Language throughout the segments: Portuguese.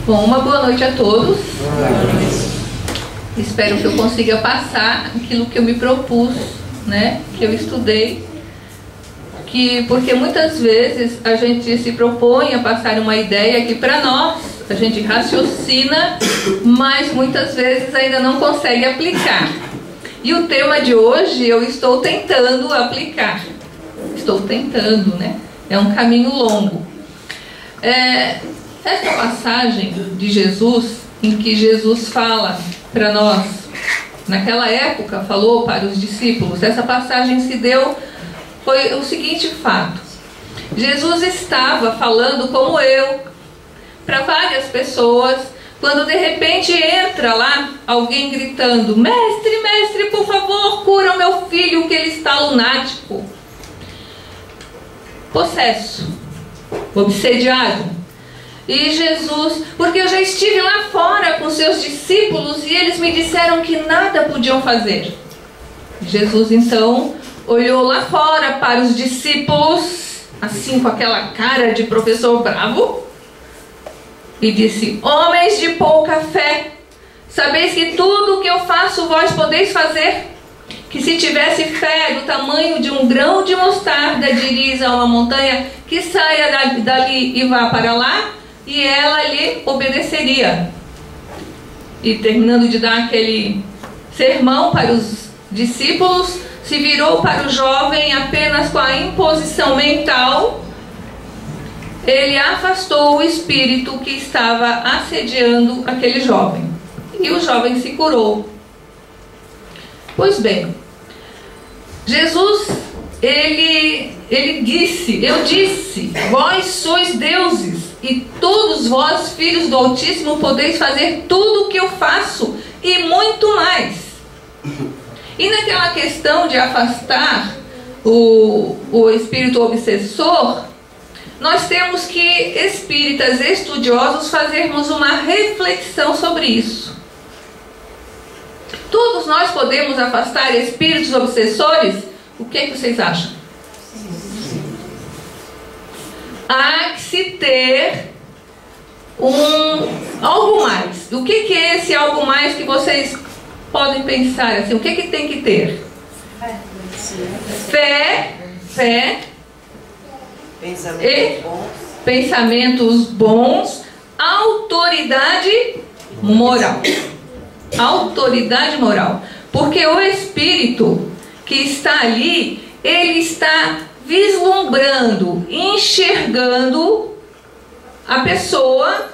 Bom, uma boa noite a todos. Espero que eu consiga passar aquilo que eu me propus, né? Que eu estudei. Porque muitas vezes a gente se propõe a passar uma ideia que para nós, a gente raciocina, mas muitas vezes ainda não consegue aplicar. E o tema de hoje eu estou tentando aplicar. Estou tentando, né? É um caminho longo. Essa passagem de Jesus, em que Jesus fala para nós, naquela época falou para os discípulos, essa passagem se deu, foi o seguinte fato: Jesus estava falando como eu, para várias pessoas, quando de repente entra lá alguém gritando: mestre, mestre, por favor, cura o meu filho que ele está lunático, possesso, obsediado. E Jesus, porque eu já estive lá fora com seus discípulos e eles me disseram que nada podiam fazer. Jesus então olhou lá fora para os discípulos, assim com aquela cara de professor bravo, e disse: homens de pouca fé, sabeis que tudo o que eu faço vós podeis fazer? Que se tivesse fé do tamanho de um grão de mostarda, dirias a uma montanha que saia dali e vá para lá, e ela lhe obedeceria. E terminando de dar aquele sermão para os discípulos, se virou para o jovem apenas com a imposição mental. Ele afastou o espírito que estava assediando aquele jovem, e o jovem se curou. Pois bem, Jesus, ele disse: eu disse, vós sois deuses, e todos vós, filhos do Altíssimo, podeis fazer tudo o que eu faço, e muito mais. E naquela questão de afastar o espírito obsessor, nós temos que, espíritas estudiosos, fazermos uma reflexão sobre isso. Todos nós podemos afastar espíritos obsessores? O que vocês acham? Há que se ter algo mais. O que é esse algo mais que vocês podem pensar assim? O que tem que ter? Fé e pensamentos bons, autoridade moral. Autoridade moral. Porque o espírito que está ali, ele está vislumbrando, enxergando a pessoa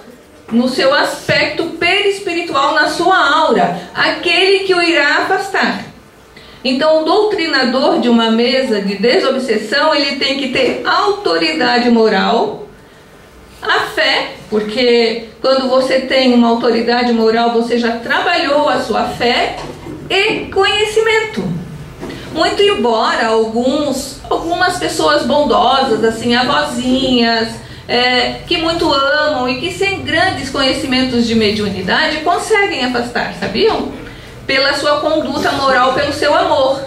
no seu aspecto perispiritual, na sua aura, aquele que o irá afastar. Então, o doutrinador de uma mesa de desobsessão, ele tem que ter autoridade moral, a fé, porque quando você tem uma autoridade moral, você já trabalhou a sua fé, e conhecimento. Muito embora algumas pessoas bondosas, assim, avózinhas, que muito amam e que sem grandes conhecimentos de mediunidade conseguem afastar, sabiam? Pela sua conduta moral, pelo seu amor.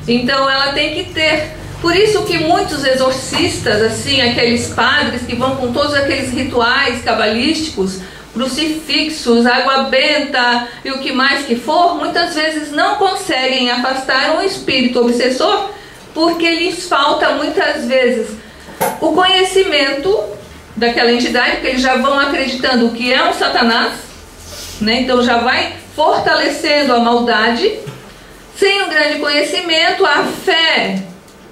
Então ela tem que ter. Por isso que muitos exorcistas, assim, aqueles padres que vão com todos aqueles rituais cabalísticos, crucifixos, água benta e o que mais que for, muitas vezes não conseguem afastar um espírito obsessor, porque lhes falta muitas vezes o conhecimento daquela entidade, porque eles já vão acreditando que é um satanás, né? Então já vai fortalecendo a maldade, sem um grande conhecimento. A fé,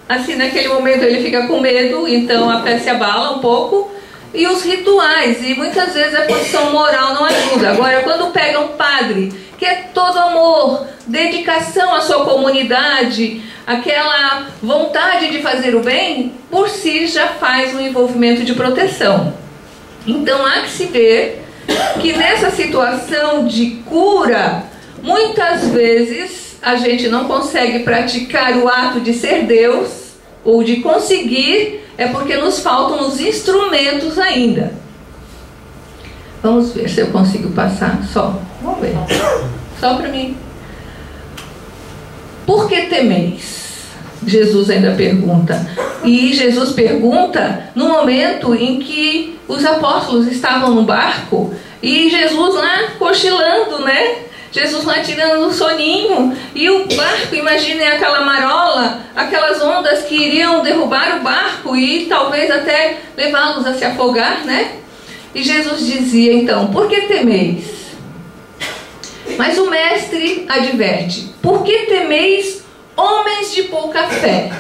assim, naquele momento ele fica com medo, então a fé se abala um pouco. E os rituais, e muitas vezes a condição moral não ajuda. Agora, quando pega um padre que é todo amor, dedicação à sua comunidade, aquela vontade de fazer o bem, por si já faz um envolvimento de proteção. Então há que se ver que nessa situação de cura, muitas vezes a gente não consegue praticar o ato de ser Deus, ou de conseguir, é porque nos faltam os instrumentos ainda. Vamos ver se eu consigo passar só. Vamos ver. Só para mim. Por que temeis? Jesus ainda pergunta. E Jesus pergunta no momento em que os apóstolos estavam no barco e Jesus lá cochilando, né? Jesus lá tirando um soninho. E o barco, imaginem aquela marola, aquelas ondas que iriam derrubar o barco e talvez até levá-los a se afogar, né? E Jesus dizia então: por que temeis? Mas o mestre adverte: por que temeis, homens de pouca fé?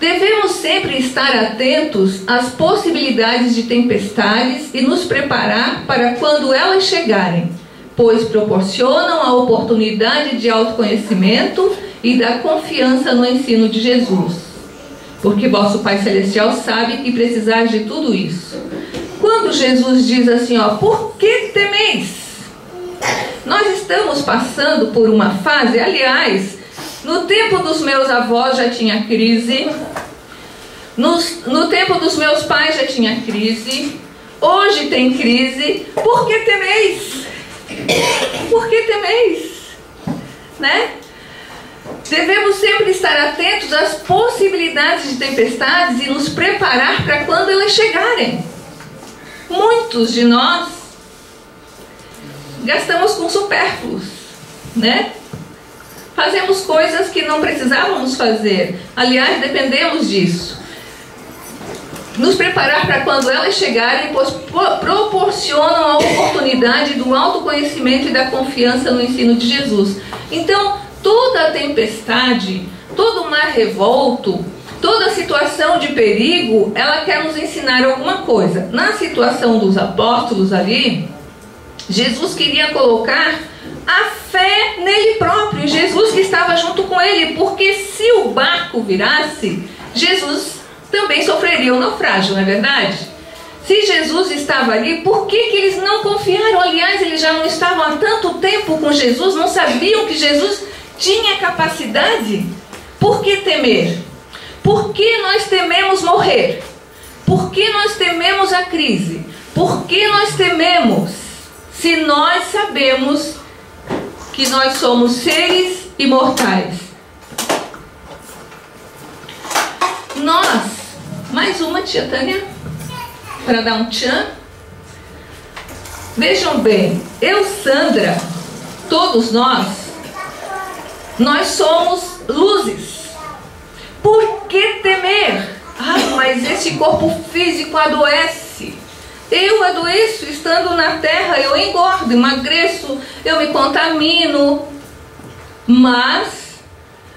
Devemos sempre estar atentos às possibilidades de tempestades e nos preparar para quando elas chegarem, pois proporcionam a oportunidade de autoconhecimento e da confiança no ensino de Jesus. Porque vosso Pai Celestial sabe que precisais de tudo isso. Quando Jesus diz assim, ó, por que temeis? Nós estamos passando por uma fase, aliás, no tempo dos meus avós já tinha crise, no tempo dos meus pais já tinha crise, hoje tem crise. Por que temeis? Por que temeis? Né? Devemos sempre estar atentos às possibilidades de tempestades e nos preparar para quando elas chegarem. Muitos de nós gastamos com supérfluos, né? Fazemos coisas que não precisávamos fazer. Aliás, dependemos disso. Nos preparar para quando elas chegarem, pois proporcionam a oportunidade do autoconhecimento e da confiança no ensino de Jesus. Então, toda a tempestade, todo o mar revolto, toda a situação de perigo, ela quer nos ensinar alguma coisa. Na situação dos apóstolos ali, Jesus queria colocar a fé nele próprio, Jesus que estava junto com ele, porque se o barco virasse, Jesus também sofreria um naufrágio, não é verdade? Se Jesus estava ali, por que eles não confiaram? Aliás, eles já não estavam há tanto tempo com Jesus, não sabiam que Jesus tinha capacidade? Por que temer? Por que nós tememos morrer? Por que nós tememos a crise? Por que nós tememos se nós sabemos que nós somos seres imortais? Nós, mais uma, tia Tânia, para dar um tchan. Vejam bem, eu, Sandra, todos nós somos luzes. Por que temer? Ah, mas esse corpo físico adoece. Eu adoeço estando na terra, eu engordo, emagreço, eu me contamino. Mas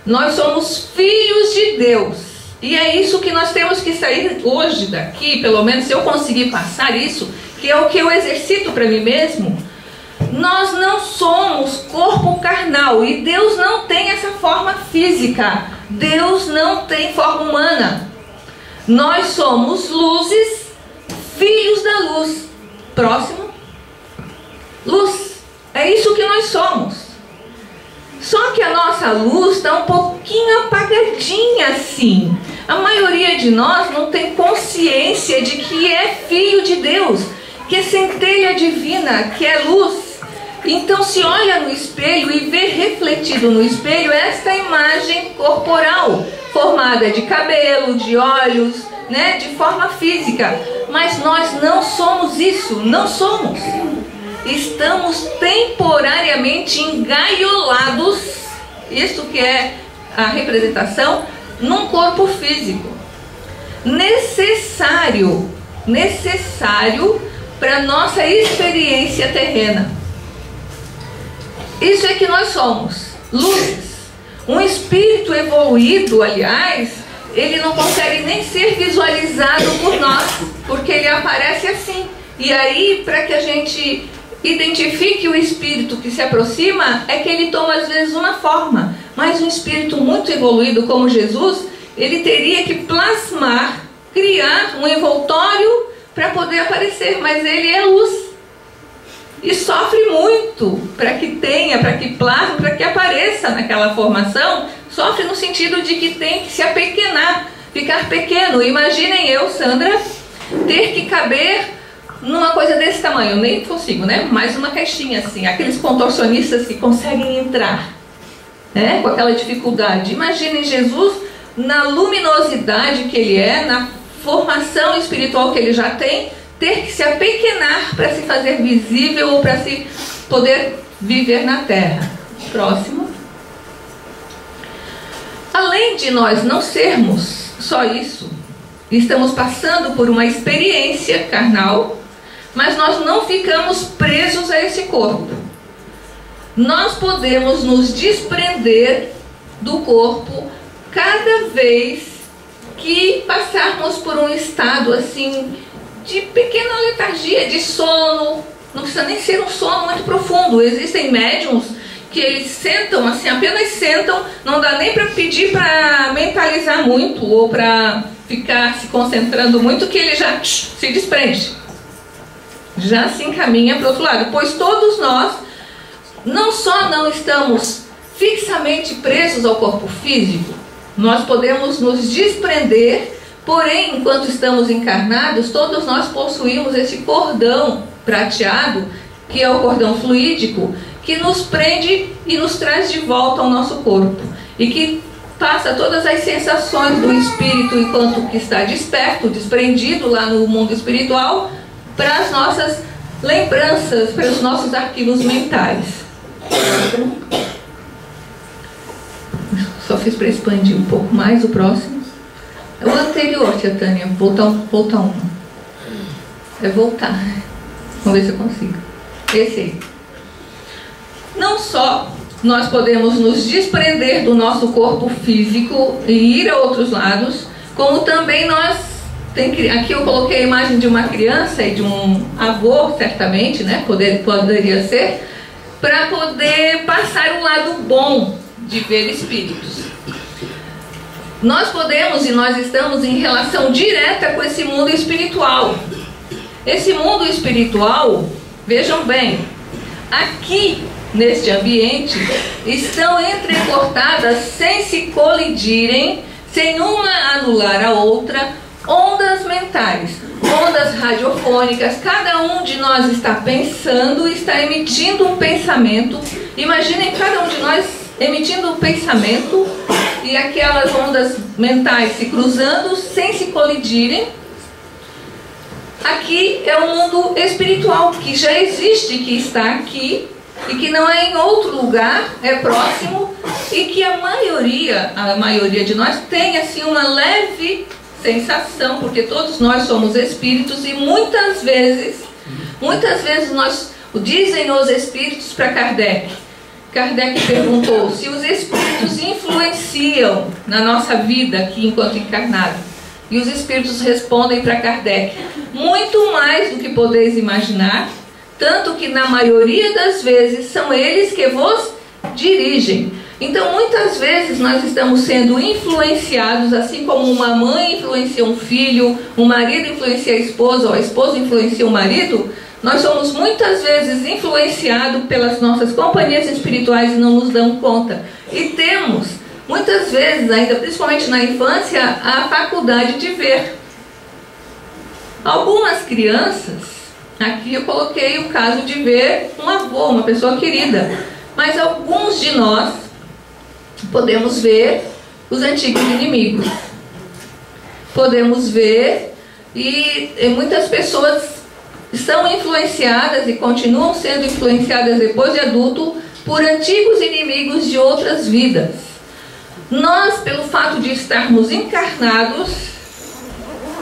nós somos filhos de Deus. E é isso que nós temos que sair hoje daqui, pelo menos se eu conseguir passar isso, que é o que eu exercito para mim mesmo. Nós não somos corpo carnal e Deus não tem essa forma física. Deus não tem forma humana. Nós somos luzes, filhos da luz. Próximo. Luz. É isso que nós somos. Só que a nossa luz está um pouquinho apagadinha assim. A maioria de nós não tem consciência de que é filho de Deus, que é centelha divina, que é luz. Então se olha no espelho e vê refletido no espelho esta imagem corporal, formada de cabelo, de olhos, né, de forma física. Mas nós não somos isso, não somos. Estamos temporariamente engaiolados, isso que é a representação, num corpo físico. Necessário para nossa experiência terrena. Isso é que nós somos, luzes. Um espírito evoluído, aliás, ele não consegue nem ser visualizado por nós, porque ele aparece assim. E aí, para que a gente identifique o espírito que se aproxima, é que ele toma às vezes uma forma. Mas um espírito muito evoluído como Jesus, ele teria que plasmar, criar um envoltório para poder aparecer. Mas ele é luz. E sofre muito para que tenha, para que plasme, para que apareça naquela formação. Sofre no sentido de que tem que se apequenar, ficar pequeno. Imaginem eu, Sandra, ter que caber numa coisa desse tamanho. Eu nem consigo, né? Mais uma caixinha assim. Aqueles contorcionistas que conseguem entrar, né? Com aquela dificuldade. Imaginem Jesus na luminosidade que ele é, na formação espiritual que ele já tem, ter que se apequenar para se fazer visível ou para se poder viver na terra. Próximo. Além de nós não sermos só isso, estamos passando por uma experiência carnal, mas nós não ficamos presos a esse corpo. Nós podemos nos desprender do corpo cada vez que passarmos por um estado assim de pequena letargia, de sono. Não precisa nem ser um sono muito profundo. Existem médiums que eles sentam assim, apenas sentam, não dá nem para pedir para mentalizar muito ou para ficar se concentrando muito, que ele já se desprende, já se encaminha para o outro lado. Pois todos nós não só não estamos fixamente presos ao corpo físico, nós podemos nos desprender, porém, enquanto estamos encarnados, todos nós possuímos esse cordão prateado, que é o cordão fluídico, que nos prende e nos traz de volta ao nosso corpo, e que passa todas as sensações do espírito enquanto que está desperto, desprendido lá no mundo espiritual, para as nossas lembranças, para os nossos arquivos mentais. Só fiz para expandir um pouco mais o próximo. O anterior, tia Tânia, voltar um. É voltar. Vamos ver se eu consigo. Esse aí. Não só nós podemos nos desprender do nosso corpo físico e ir a outros lados, como também nós... aqui eu coloquei a imagem de uma criança e de um avô, certamente, né? Poderia ser, para poder passar o lado bom de ver espíritos. Nós podemos e nós estamos em relação direta com esse mundo espiritual. Esse mundo espiritual, vejam bem, aqui neste ambiente estão entrecortadas, sem se colidirem, sem uma anular a outra, ondas mentais, ondas radiofônicas. Cada um de nós está pensando, está emitindo um pensamento. Imaginem cada um de nós emitindo um pensamento e aquelas ondas mentais se cruzando sem se colidirem. Aqui é o mundo espiritual que já existe, que está aqui e que não é em outro lugar, é próximo, e que a maioria de nós tem assim uma leve sensação, porque todos nós somos espíritos e muitas vezes nós dizem os espíritos para Kardec. Kardec perguntou se os espíritos influenciam na nossa vida aqui enquanto encarnado. E os espíritos respondem para Kardec: muito mais do que podeis imaginar, tanto que na maioria das vezes são eles que vos dirigem. Então muitas vezes nós estamos sendo influenciados, assim como uma mãe influencia um filho, um marido influencia a esposa, ou a esposa influencia o marido. Nós somos muitas vezes influenciados pelas nossas companhias espirituais e não nos damos conta. E temos, muitas vezes, ainda principalmente na infância, a faculdade de ver. Algumas crianças, aqui eu coloquei o caso de ver um avô, uma pessoa querida, mas alguns de nós podemos ver os antigos inimigos. Podemos ver, e muitas pessoas são influenciadas e continuam sendo influenciadas depois de adulto por antigos inimigos de outras vidas. Nós, pelo fato de estarmos encarnados,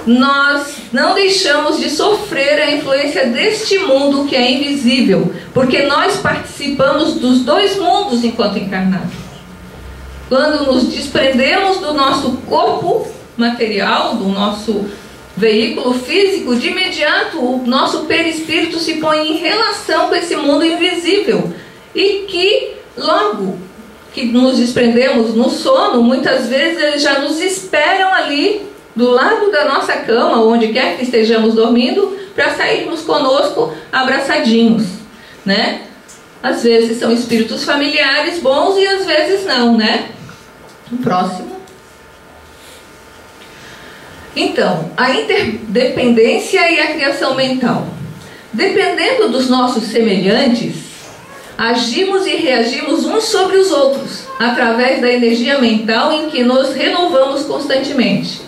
nós não deixamos de sofrer a influência deste mundo que é invisível, porque nós participamos dos dois mundos enquanto encarnados. Quando nos desprendemos do nosso corpo material, do nosso veículo físico, de imediato o nosso perispírito se põe em relação com esse mundo invisível, e que logo que nos desprendemos no sono, muitas vezes eles já nos esperam ali do lado da nossa cama, onde quer que estejamos dormindo, para sairmos conosco abraçadinhos, né? Às vezes são espíritos familiares bons e às vezes não, né? Próximo. Então, a interdependência e a criação mental. Dependendo dos nossos semelhantes, agimos e reagimos uns sobre os outros, através da energia mental em que nos renovamos constantemente,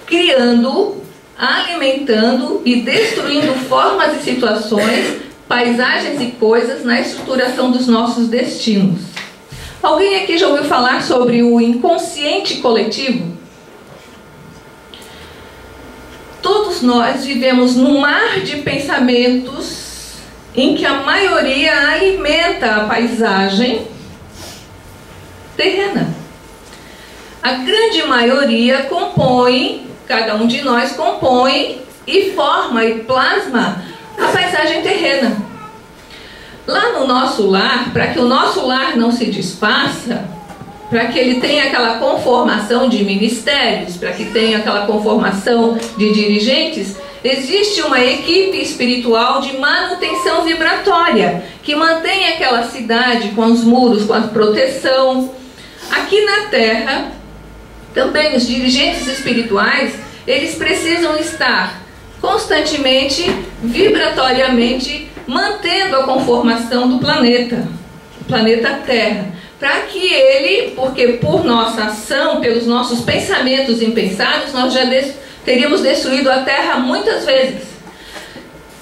criando, alimentando e destruindo formas e situações, paisagens e coisas na estruturação dos nossos destinos. Alguém aqui já ouviu falar sobre o inconsciente coletivo? Todos nós vivemos num mar de pensamentos em que a maioria alimenta a paisagem terrena. A grande maioria compõe, cada um de nós compõe e forma e plasma a paisagem terrena. Lá no nosso lar, para que o nosso lar não se desfaça, para que ele tenha aquela conformação de ministérios, para que tenha aquela conformação de dirigentes, existe uma equipe espiritual de manutenção vibratória, que mantém aquela cidade com os muros, com a proteção. Aqui na Terra, também os dirigentes espirituais, eles precisam estar constantemente, vibratoriamente, mantendo a conformação do planeta, o planeta Terra, para que ele, porque por nossa ação, pelos nossos pensamentos impensados, nós já teríamos destruído a Terra muitas vezes.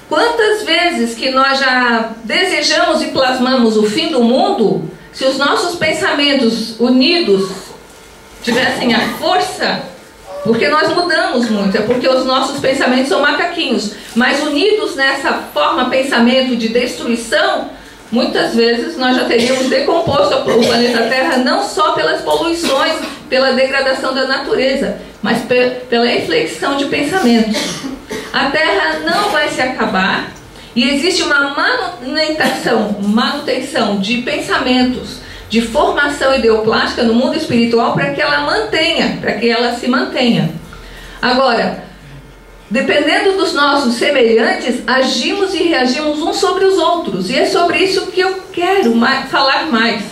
Quantas vezes que nós já desejamos e plasmamos o fim do mundo, se os nossos pensamentos unidos tivessem a força, porque nós mudamos muito, é porque os nossos pensamentos são macaquinhos, mas unidos nessa forma pensamento de destruição, muitas vezes nós já teríamos decomposto o planeta Terra, não só pelas poluições, pela degradação da natureza, mas pela inflexão de pensamentos. A Terra não vai se acabar e existe uma manutenção de pensamentos, de formação ideoplástica no mundo espiritual para que ela mantenha, para que ela se mantenha. Agora, dependendo dos nossos semelhantes, agimos e reagimos uns sobre os outros. E é sobre isso que eu quero falar mais.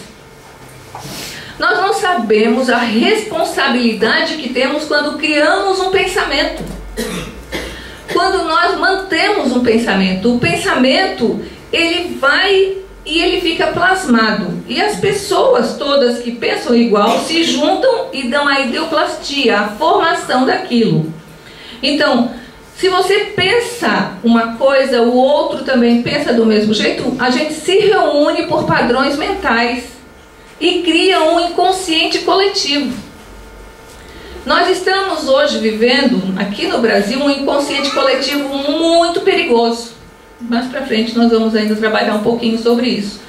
Nós não sabemos a responsabilidade que temos quando criamos um pensamento. Quando nós mantemos um pensamento, o pensamento, ele vai e ele fica plasmado. E as pessoas todas que pensam igual se juntam e dão a ideoplastia, a formação daquilo. Então, se você pensa uma coisa, o outro também pensa do mesmo jeito, a gente se reúne por padrões mentais e cria um inconsciente coletivo. Nós estamos hoje vivendo, aqui no Brasil, um inconsciente coletivo muito perigoso. Mais para frente nós vamos ainda trabalhar um pouquinho sobre isso.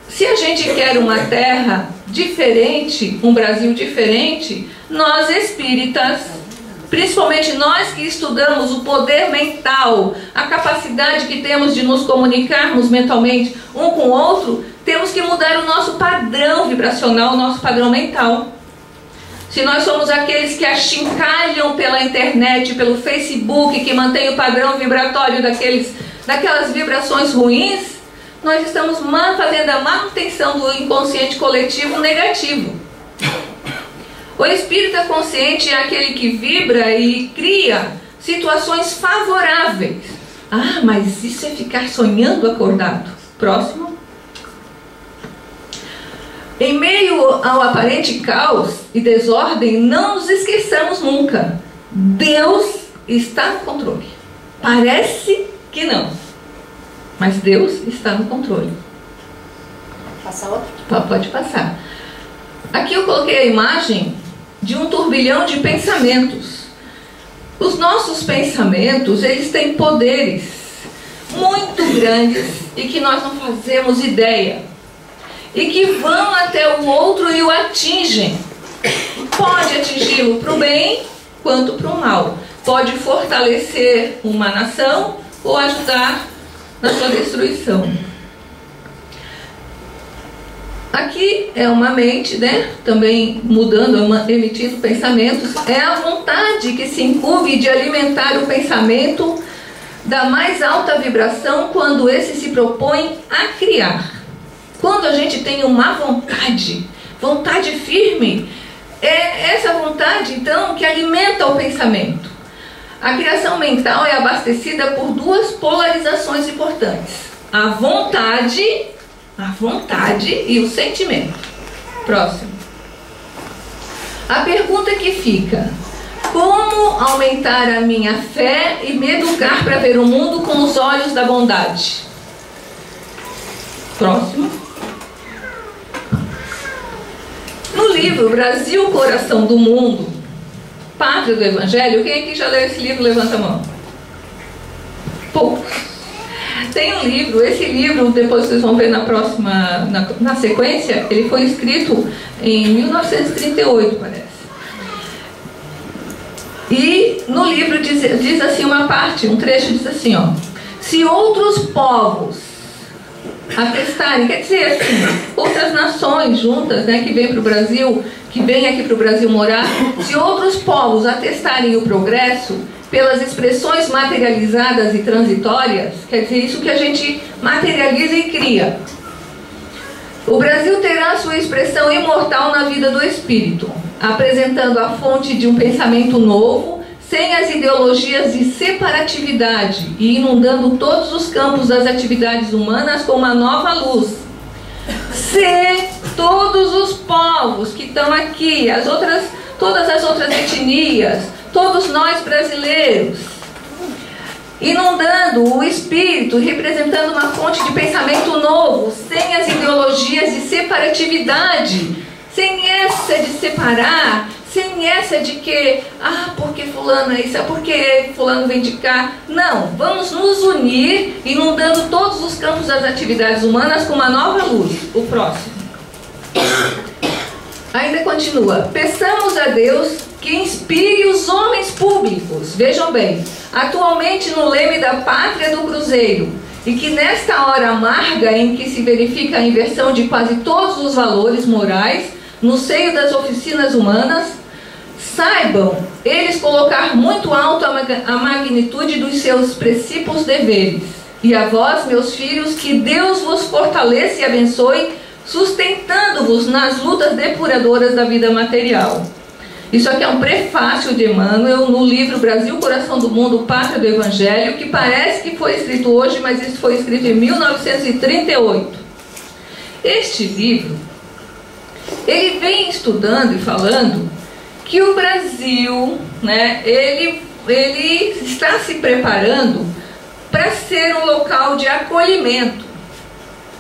Se a gente quer uma terra diferente, um Brasil diferente, nós espíritas, principalmente nós que estudamos o poder mental, a capacidade que temos de nos comunicarmos mentalmente um com o outro, temos que mudar o nosso padrão vibracional, o nosso padrão mental. Se nós somos aqueles que achincalham pela internet, pelo Facebook, que mantém o padrão vibratório daquelas vibrações ruins, nós estamos fazendo a manutenção do inconsciente coletivo negativo. O espírita consciente é aquele que vibra e cria situações favoráveis. Ah, mas isso é ficar sonhando acordado. Próximo. Em meio ao aparente caos e desordem, não nos esqueçamos nunca. Deus está no controle. Parece que não, mas Deus está no controle. Passa outro? Pode passar. Aqui eu coloquei a imagem de um turbilhão de pensamentos. Os nossos pensamentos, eles têm poderes muito grandes e que nós não fazemos ideia. E que vão até o outro e o atingem. Pode atingi-lo para o bem quanto para o mal. Pode fortalecer uma nação ou ajudar na sua destruição. Aqui é uma mente, né? Também mudando, emitindo pensamentos. É a vontade que se incumbe de alimentar o pensamento da mais alta vibração quando esse se propõe a criar. Quando a gente tem uma vontade firme, é essa vontade, então, que alimenta o pensamento. A criação mental é abastecida por duas polarizações importantes. A vontade A vontade e o sentimento. Próximo. A pergunta que fica: como aumentar a minha fé e me educar para ver o mundo com os olhos da bondade? Próximo. No livro Brasil, Coração do Mundo, Pátria do Evangelho, quem aqui já leu esse livro? Levanta a mão. Poucos. Tem um livro, esse livro, depois vocês vão ver na próxima, na sequência, ele foi escrito em 1938, parece. E no livro diz assim uma parte, um trecho diz assim, ó: se outros povos atestarem, quer dizer assim, outras nações juntas, né, que vêm para o Brasil, que vêm aqui para o Brasil morar, se outros povos atestarem o progresso pelas expressões materializadas e transitórias, quer dizer, isso que a gente materializa e cria, o Brasil terá sua expressão imortal na vida do espírito, apresentando a fonte de um pensamento novo, sem as ideologias de separatividade e inundando todos os campos das atividades humanas com uma nova luz. Se todos os povos que estão aqui, todas as outras etnias, todos nós brasileiros, inundando o espírito, representando uma fonte de pensamento novo, sem as ideologias de separatividade, sem essa de separar, sem essa de que, porque fulano é isso, porque fulano vem de cá. Não, vamos nos unir, inundando todos os campos das atividades humanas com uma nova luz. O próximo. Ainda continua: peçamos a Deus que inspire os homens públicos, vejam bem, atualmente no leme da pátria do Cruzeiro, e que nesta hora amarga em que se verifica a inversão de quase todos os valores morais no seio das oficinas humanas, saibam eles colocar muito alto a magnitude dos seus precípios deveres. E a vós, meus filhos, que Deus vos fortaleça e abençoe, sustentando-vos nas lutas depuradoras da vida material. Isso aqui é um prefácio de Emmanuel no livro Brasil, Coração do Mundo, Pátria do Evangelho, que parece que foi escrito hoje, mas isso foi escrito em 1938. Este livro, ele vem estudando e falando que o Brasil, né, ele está se preparando para ser um local de acolhimento,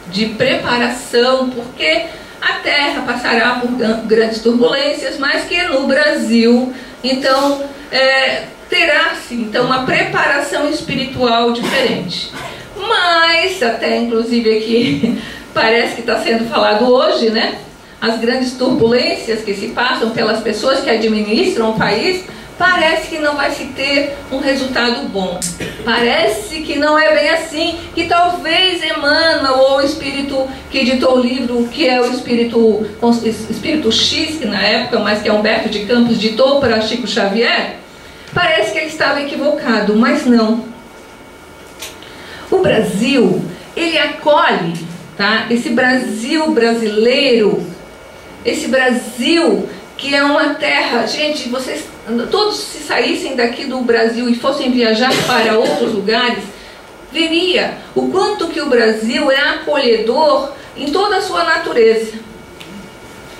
de preparação, porque a Terra passará por grandes turbulências, mas que no Brasil, então, terá-se então uma preparação espiritual diferente. Mas, até inclusive aqui, parece que está sendo falado hoje, né? As grandes turbulências que se passam pelas pessoas que administram o país, parece que não vai se ter um resultado bom. Parece que não é bem assim, que talvez Emmanuel, ou o espírito que editou o livro, que é o espírito X, que na época, mas que é Humberto de Campos, ditou para Chico Xavier, parece que ele estava equivocado, mas não. O Brasil, ele acolhe, tá? Esse Brasil brasileiro, esse Brasil que é uma terra, gente, vocês todos se saíssem daqui do Brasil e fossem viajar para outros lugares, veria o quanto que o Brasil é acolhedor em toda a sua natureza.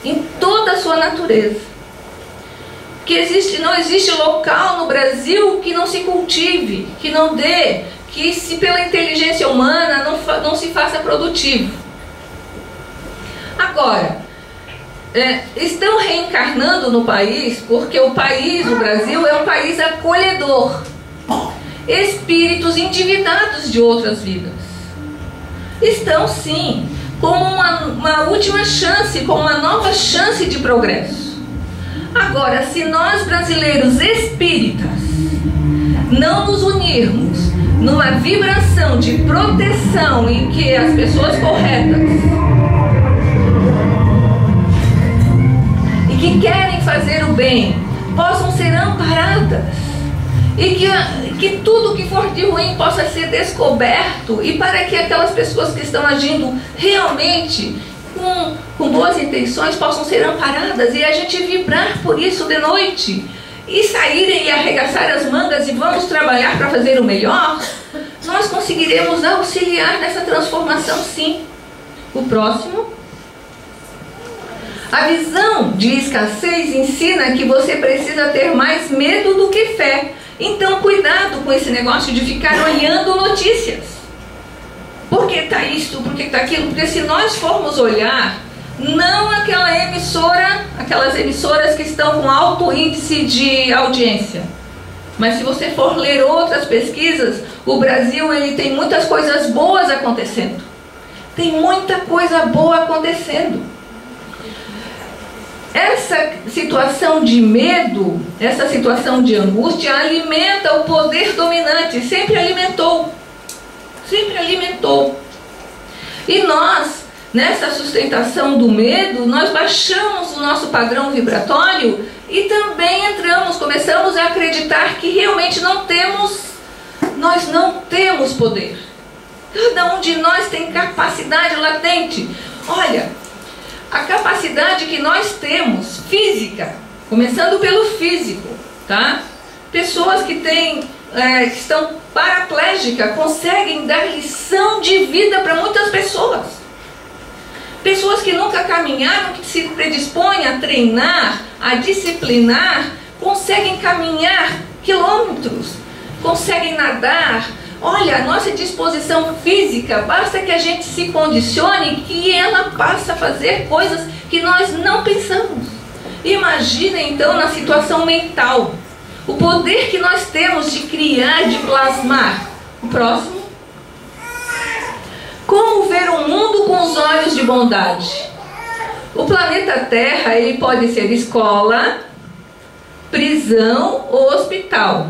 Em toda a sua natureza. Que não existe local no Brasil que não se cultive, que não dê, que se pela inteligência humana não se faça produtivo. Agora, estão reencarnando no país, porque o Brasil é um país acolhedor. Espíritos endividados de outras vidas estão sim, como uma última chance, como uma nova chance de progresso. Agora, se nós brasileiros espíritas não nos unirmos numa vibração de proteção em que as pessoas corretas que querem fazer o bem possam ser amparadas, e que tudo que for de ruim possa ser descoberto, e para que aquelas pessoas que estão agindo realmente com boas intenções possam ser amparadas, e a gente vibrar por isso de noite e saírem e arregaçar as mangas e vamos trabalhar para fazer o melhor, nós conseguiremos auxiliar nessa transformação, sim. O próximo. A visão de escassez ensina que você precisa ter mais medo do que fé. Então, cuidado com esse negócio de ficar olhando notícias. Por que está isso? Por que está aquilo? Porque se nós formos olhar, não aquelas emissoras que estão com alto índice de audiência. Mas se você for ler outras pesquisas, o Brasil ele tem muitas coisas boas acontecendo. Tem muita coisa boa acontecendo. Essa situação de medo, essa situação de angústia alimenta o poder dominante, sempre alimentou. Sempre alimentou. E nós, nessa sustentação do medo, nós baixamos o nosso padrão vibratório e também começamos a acreditar que realmente nós não temos poder. Cada um de nós tem capacidade latente. Olha, a capacidade que nós temos, física, começando pelo físico, tá? Pessoas que estão paraplégicas conseguem dar lição de vida para muitas pessoas. Pessoas que nunca caminharam, que se predispõem a treinar, a disciplinar, conseguem caminhar quilômetros, conseguem nadar. Olha, a nossa disposição física, basta que a gente se condicione que ela passa a fazer coisas que nós não pensamos. Imagina então na situação mental, o poder que nós temos de criar, de plasmar. O próximo. Como ver o mundo com os olhos de bondade? O planeta Terra, ele pode ser escola, prisão ou hospital.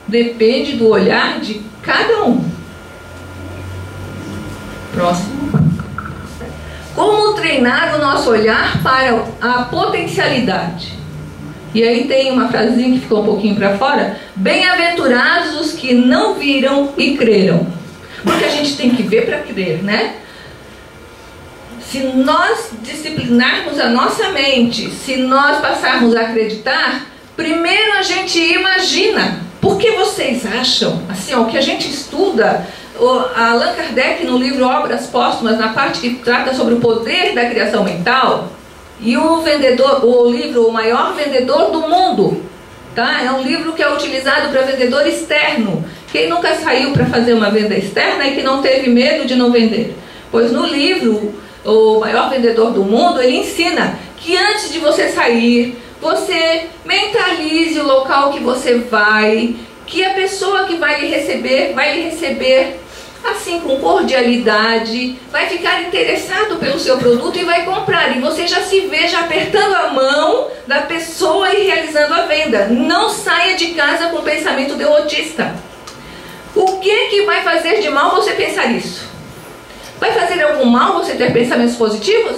Depende do olhar de cada um. Próximo. Como treinar o nosso olhar para a potencialidade? E aí tem uma frasinha que ficou um pouquinho para fora. Bem-aventurados os que não viram e creram. Porque a gente tem que ver para crer, né? Se nós disciplinarmos a nossa mente, se nós passarmos a acreditar, primeiro a gente imagina. Por que vocês acham, assim, o que a gente estuda, Allan Kardec no livro Obras Póstumas, na parte que trata sobre o poder da criação mental, e o livro O Maior Vendedor do Mundo, tá? É um livro que é utilizado para vendedor externo. Quem nunca saiu para fazer uma venda externa e que não teve medo de não vender? Pois no livro O Maior Vendedor do Mundo, ele ensina que antes de você sair, você mentalize o local que você vai, que a pessoa que vai lhe receber assim com cordialidade, vai ficar interessado pelo seu produto e vai comprar. E você já se veja apertando a mão da pessoa e realizando a venda. Não saia de casa com pensamento derrotista. O que vai fazer de mal você pensar isso? Vai fazer algum mal você ter pensamentos positivos?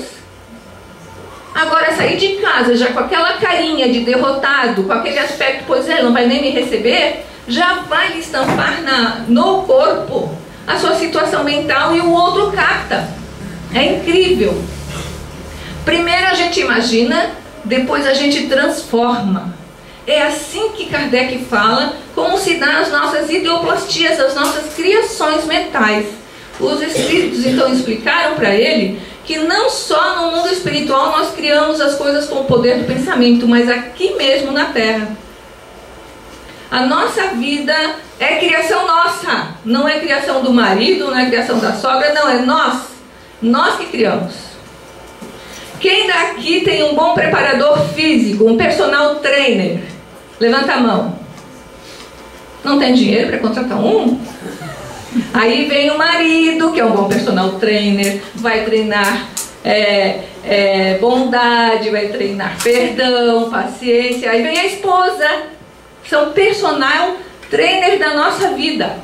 Agora, sair de casa já com aquela carinha de derrotado, com aquele aspecto, pois ele não vai nem me receber, já vai lhe estampar no corpo a sua situação mental e o outro capta. É incrível. Primeiro a gente imagina, depois a gente transforma. É assim que Kardec fala como se dá as nossas ideoplastias, as nossas criações mentais. Os espíritos então explicaram para ele que não só no mundo espiritual nós criamos as coisas com o poder do pensamento, mas aqui mesmo na Terra. A nossa vida é criação nossa, não é criação do marido, não é criação da sogra, não, é nós que criamos. Quem daqui tem um bom preparador físico, um personal trainer? Levanta a mão. Não tem dinheiro para contratar um? Aí vem o marido, que é um bom personal trainer, vai treinar bondade, vai treinar perdão, paciência. Aí vem a esposa, são personal trainer da nossa vida.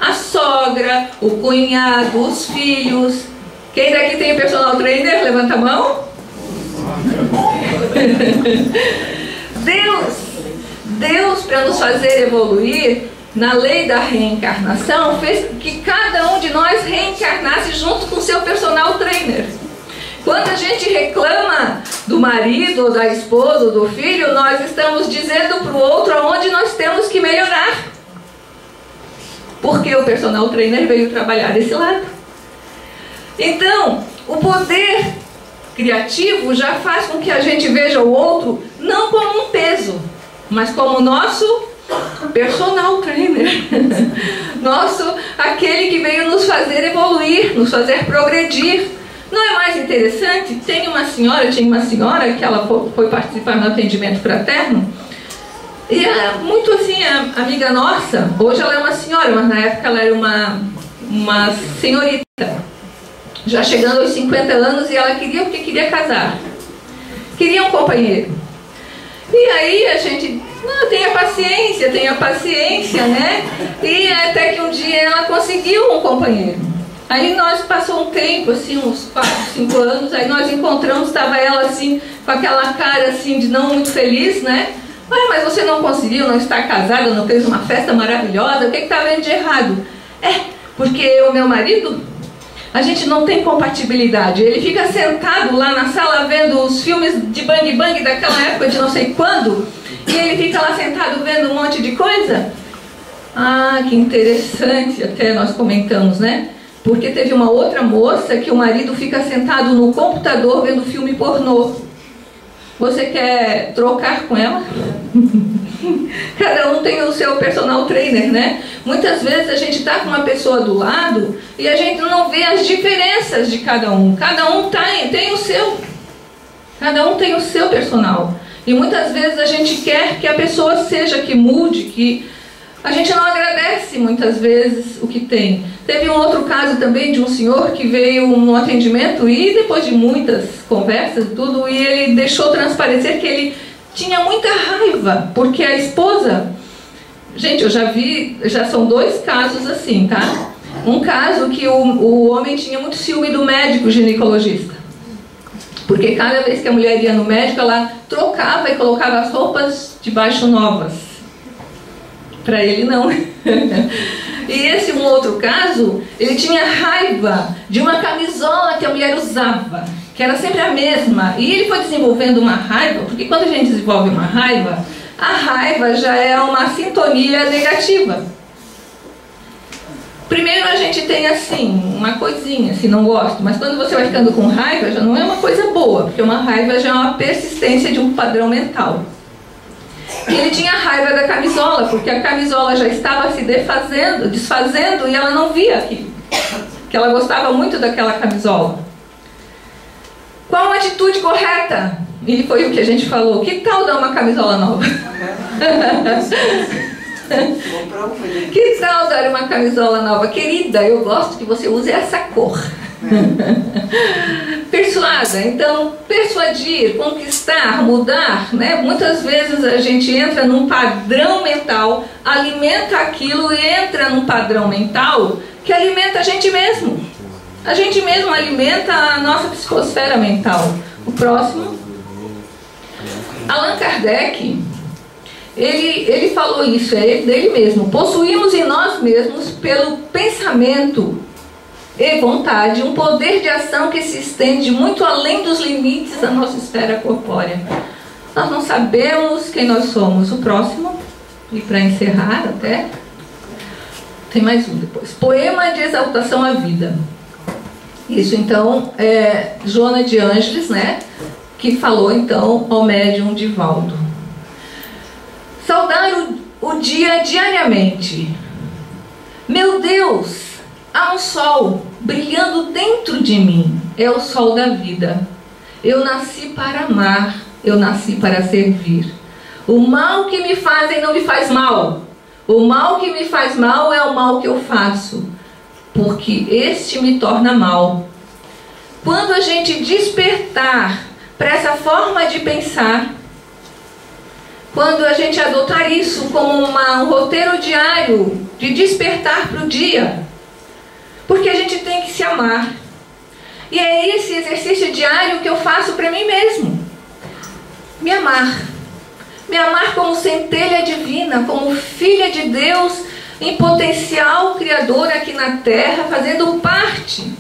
A sogra, o cunhado, os filhos. Quem daqui tem personal trainer? Levanta a mão. Deus, para nos fazer evoluir, na lei da reencarnação, fez que cada um de nós reencarnasse junto com seu personal trainer. Quando a gente reclama do marido, ou da esposa, ou do filho, nós estamos dizendo para o outro aonde nós temos que melhorar. Porque o personal trainer veio trabalhar desse lado. Então, O poder criativo já faz com que a gente veja o outro não como um peso, mas como nosso personal trainer. Aquele que veio nos fazer evoluir, nos fazer progredir. Não é mais interessante? Tinha uma senhora que ela foi participar no atendimento fraterno, e é muito assim, amiga nossa. Hoje ela é uma senhora, mas na época ela era uma senhorita, já chegando aos 50 anos, e ela queria, porque queria casar, queria um companheiro. E aí a gente, tenha paciência, né? E até que um dia ela conseguiu um companheiro. Aí nós passou um tempo, assim, uns 4, 5 anos, aí nós encontramos, estava ela assim, com aquela cara assim de não muito feliz, né? Mas você não conseguiu, não está casada, não fez uma festa maravilhosa, o que está vendo de errado? Porque o meu marido, a gente não tem compatibilidade. Ele fica sentado lá na sala vendo os filmes de Bang Bang daquela época de não sei quando, e ele fica lá sentado vendo um monte de coisa. Que interessante, até nós comentamos, né? Porque teve uma outra moça que o marido fica sentado no computador vendo filme pornô. Você quer trocar com ela? Cada um tem o seu personal trainer, né? Muitas vezes a gente está com uma pessoa do lado e a gente não vê as diferenças de cada um. Cada um tem o seu. Cada um tem o seu personal. E muitas vezes a gente quer que a pessoa seja, que mude, que a gente não agradece muitas vezes o que tem. Teve um outro caso também de um senhor que veio no atendimento e depois de muitas conversas e tudo, e ele deixou transparecer que ele tinha muita raiva, porque a esposa... Gente, eu já são 2 casos assim, tá? Um caso que o homem tinha muito ciúme do médico ginecologista. Porque cada vez que a mulher ia no médico, ela trocava e colocava as roupas de baixo novas. Para ele não. E esse um outro caso, ele tinha raiva de uma camisola que a mulher usava, que era sempre a mesma. E ele foi desenvolvendo uma raiva, porque quando a gente desenvolve uma raiva, a raiva já é uma sintonia negativa. Primeiro a gente tem assim, uma coisinha, se não gosto, mas quando você vai ficando com raiva, já não é uma coisa boa, porque uma raiva já é uma persistência de um padrão mental. E ele tinha raiva da camisola, porque a camisola já estava se desfazendo, e ela não via aquilo, que ela gostava muito daquela camisola. Qual a atitude correta? E foi o que a gente falou. Que tal dar uma camisola nova? Que tal dar uma camisola nova? Querida, eu gosto que você use essa cor. Persuada, então persuadir, conquistar, mudar, né? Muitas vezes a gente entra num padrão mental, alimenta aquilo e entra num padrão mental que alimenta a gente mesmo. A gente mesmo alimenta a nossa psicosfera mental. O próximo, Allan Kardec, ele falou isso, é dele mesmo. Possuímos em nós mesmos, pelo pensamento e vontade, um poder de ação que se estende muito além dos limites da nossa esfera corpórea. Nós não sabemos quem nós somos. O próximo, e para encerrar até, tem mais um depois. Poema de exaltação à vida. Isso então é Joana de Ângeles, né, que falou então ao médium Divaldo. Saudar o dia diariamente. Meu Deus, há um sol brilhando dentro de mim. É o sol da vida. Eu nasci para amar, eu nasci para servir. O mal que me fazem não me faz mal. O mal que me faz mal é o mal que eu faço, porque este me torna mal. Quando a gente despertar para essa forma de pensar, quando a gente adotar isso como um roteiro diário de despertar para o dia, porque a gente tem que se amar. E é esse exercício diário que eu faço para mim mesmo. Me amar. Me amar como centelha divina, como filha de Deus, em potencial criador aqui na Terra, fazendo parte.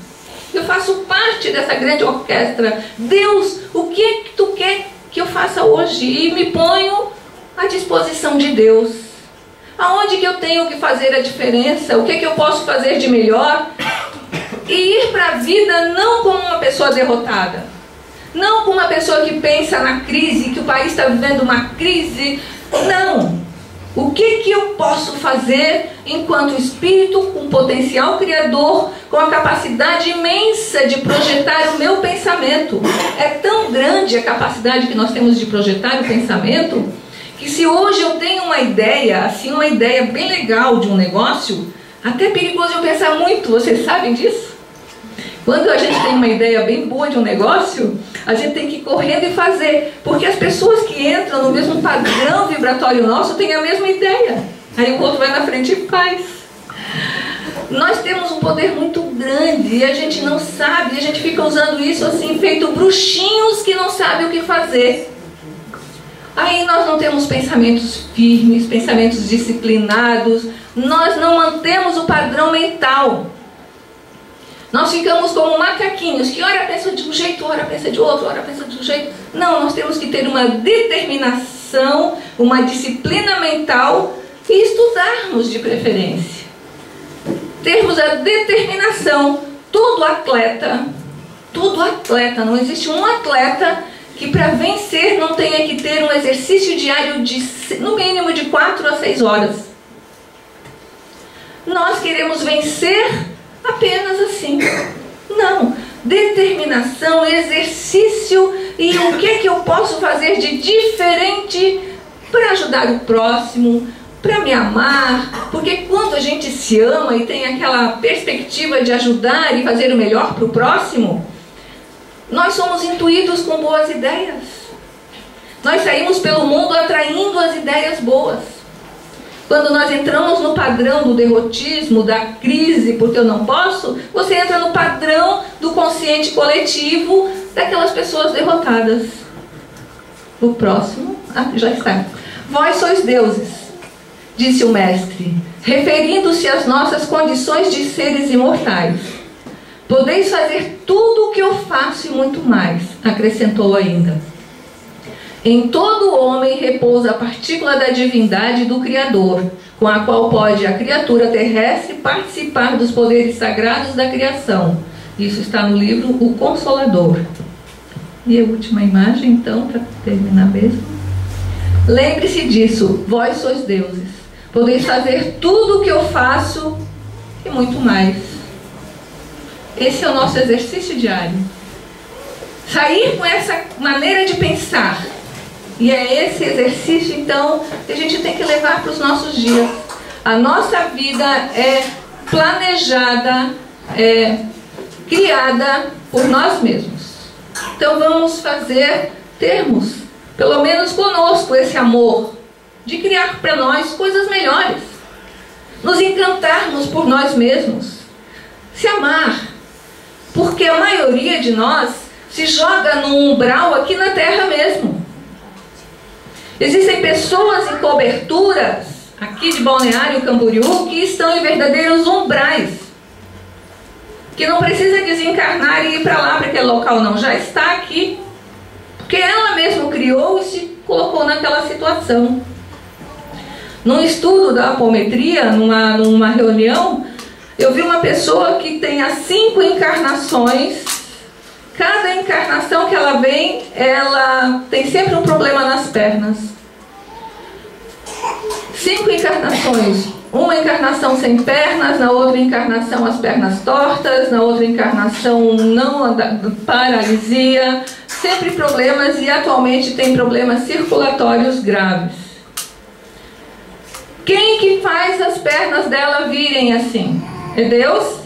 Eu faço parte dessa grande orquestra. Deus, o que é que tu quer que eu faça hoje? E me ponho à disposição de Deus. Aonde que eu tenho que fazer a diferença? O que é que eu posso fazer de melhor? E ir para a vida não como uma pessoa derrotada, não como uma pessoa que pensa na crise, que o país está vivendo uma crise. Não. O que eu posso fazer enquanto espírito com potencial criador, com a capacidade imensa de projetar o meu pensamento? É tão grande a capacidade que nós temos de projetar o pensamento, que se hoje eu tenho uma ideia, assim, uma ideia bem legal de um negócio, até é perigoso eu pensar muito, vocês sabem disso? Quando a gente tem uma ideia bem boa de um negócio, a gente tem que ir correndo e fazer, porque as pessoas que entram no mesmo padrão vibratório nosso têm a mesma ideia. Aí o outro vai na frente e faz. Nós temos um poder muito grande e a gente não sabe, a gente fica usando isso assim, feito bruxinhos que não sabem o que fazer. Aí nós não temos pensamentos firmes, pensamentos disciplinados, nós não mantemos o padrão mental. Nós ficamos como macaquinhos, que ora pensa de um jeito, ora pensa de outro, ora pensa de um jeito. Não, nós temos que ter uma determinação, uma disciplina mental e estudarmos de preferência. Termos a determinação. Todo atleta, não existe um atleta que para vencer não tenha que ter um exercício diário de no mínimo de 4 a 6 horas. Nós queremos vencer apenas assim. Não. Determinação, exercício e o que eu posso fazer de diferente para ajudar o próximo, para me amar. Porque quando a gente se ama e tem aquela perspectiva de ajudar e fazer o melhor para o próximo, nós somos intuídos com boas ideias. Nós saímos pelo mundo atraindo as ideias boas. Quando nós entramos no padrão do derrotismo, da crise, porque eu não posso, você entra no padrão do consciente coletivo daquelas pessoas derrotadas. O próximo, já está. Vós sois deuses, disse o mestre, referindo-se às nossas condições de seres imortais. Podeis fazer tudo o que eu faço e muito mais, acrescentou ainda. Em todo homem repousa a partícula da divindade do Criador, com a qual pode a criatura terrestre participar dos poderes sagrados da criação. Isso está no livro O Consolador. E a última imagem, então, para terminar mesmo. Lembre-se disso, vós sois deuses. Podeis fazer tudo o que eu faço e muito mais. Esse é o nosso exercício diário. Sair com essa maneira de pensar. E é esse exercício, então, que a gente tem que levar para os nossos dias. A nossa vida é planejada, é criada por nós mesmos. Então vamos termos, pelo menos conosco, esse amor de criar para nós coisas melhores. Nos encantarmos por nós mesmos. Se amar. Porque a maioria de nós se joga no umbral aqui na terra mesmo. Existem pessoas em coberturas, aqui de Balneário Camboriú, que estão em verdadeiros umbrais. Que não precisa desencarnar e ir para lá, para aquele local, não. Já está aqui. Porque ela mesma criou e se colocou naquela situação. Num estudo da apometria, numa reunião, eu vi uma pessoa que tem as 5 encarnações. Cada encarnação que ela vem, ela tem sempre um problema nas pernas. 5 encarnações. Uma encarnação sem pernas, na outra encarnação as pernas tortas, na outra encarnação paralisia. Sempre problemas e atualmente tem problemas circulatórios graves. Quem que faz as pernas dela virem assim? É Deus?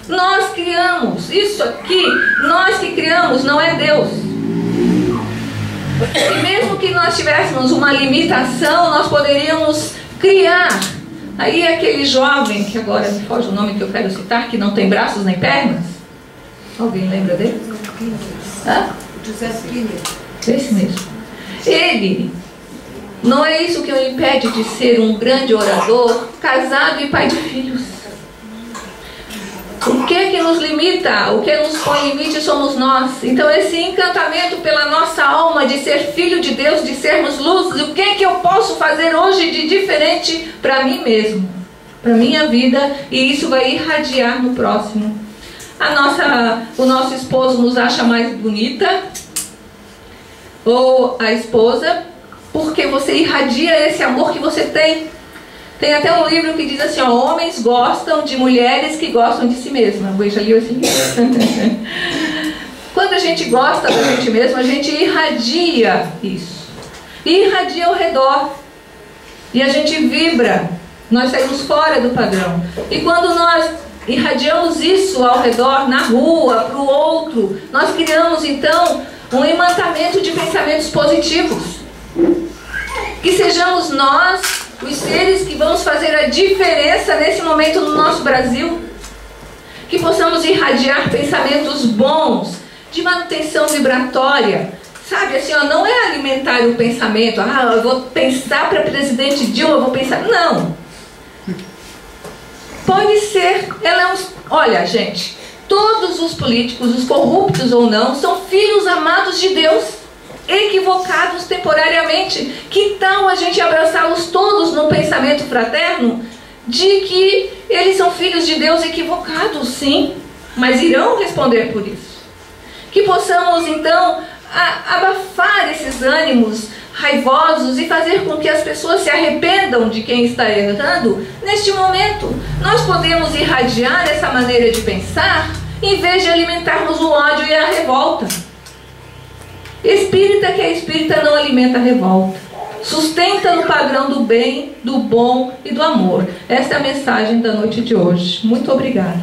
Nós criamos. Isso aqui, nós que criamos, não é Deus. E mesmo que nós tivéssemos uma limitação, nós poderíamos criar. Aí aquele jovem, que agora me foge o nome que eu quero citar, que não tem braços nem pernas. Alguém lembra dele? José Skinner. Esse mesmo. Ele, não é isso que o impede de ser um grande orador, casado e pai de filhos. O que nos limita, o que nos põe limite somos nós. Então esse encantamento pela nossa alma de ser filho de Deus, de sermos luz, o que eu posso fazer hoje de diferente para mim mesmo? para a minha vida, e isso vai irradiar no próximo. O nosso esposo nos acha mais bonita, ou a esposa, porque você irradia esse amor que você tem. Tem até um livro que diz assim, ó, homens gostam de mulheres que gostam de si mesma. Eu já li esse livro. Quando a gente gosta da gente mesmo, a gente irradia isso. E irradia ao redor. E a gente vibra. Nós saímos fora do padrão. E quando nós irradiamos isso ao redor, na rua, para o outro, nós criamos então um imantamento de pensamentos positivos. Que sejamos nós os seres que vamos fazer a diferença nesse momento no nosso Brasil. Que possamos irradiar pensamentos bons, de manutenção vibratória. Sabe, assim, ó, não é alimentar o pensamento. Ah, eu vou pensar para presidente Dilma, eu vou pensar... Não. Pode ser... Olha, gente, todos os políticos, os corruptos ou não, são filhos amados de Deus, equivocados temporariamente. Que tal a gente abraçá-los todos num pensamento fraterno de que eles são filhos de Deus equivocados, sim, mas irão responder por isso. Que possamos então abafar esses ânimos raivosos e fazer com que as pessoas se arrependam de quem está errando neste momento. Nós podemos irradiar essa maneira de pensar em vez de alimentarmos o ódio e a revolta. Espírita que é espírita não alimenta a revolta. Sustenta no padrão do bem, do bom e do amor. Essa é a mensagem da noite de hoje. Muito obrigada.